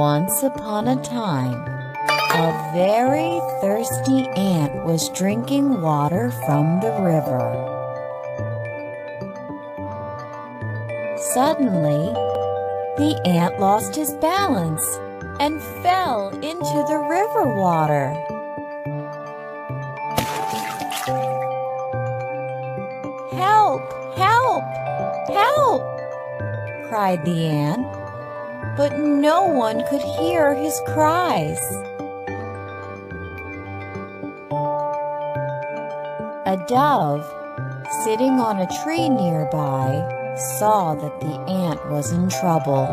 Once upon a time, a very thirsty ant was drinking water from the river. Suddenly, the ant lost his balance and fell into the river water. "Help! Help! Help!" cried the ant, but no one could hear his cries. A dove, sitting on a tree nearby, saw that the ant was in trouble.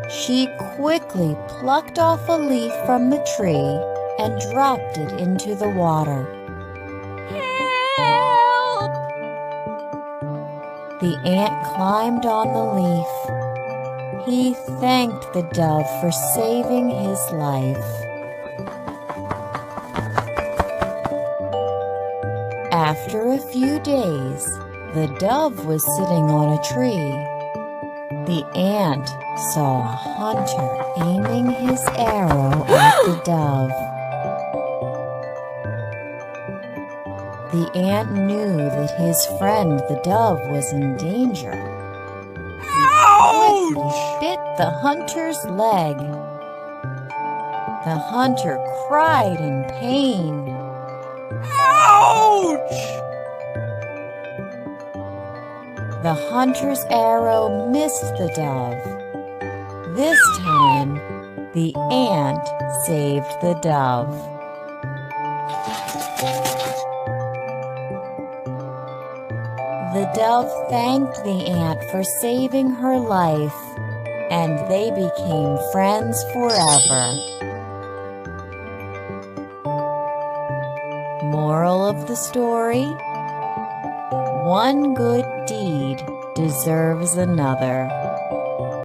She quickly plucked off a leaf from the tree and dropped it into the water. "Help!" The ant climbed on the leaf. He thanked the dove for saving his life. After a few days, the dove was sitting on a tree. The ant saw a hunter aiming his arrow at the dove. The ant knew that his friend the dove was in danger. He quickly bit the hunter's leg. The hunter cried in pain. "Ouch!" The hunter's arrow missed the dove. This time, the ant saved the dove. The dove thanked the ant for saving her life, and they became friends forever. Moral of the story: one good deed deserves another.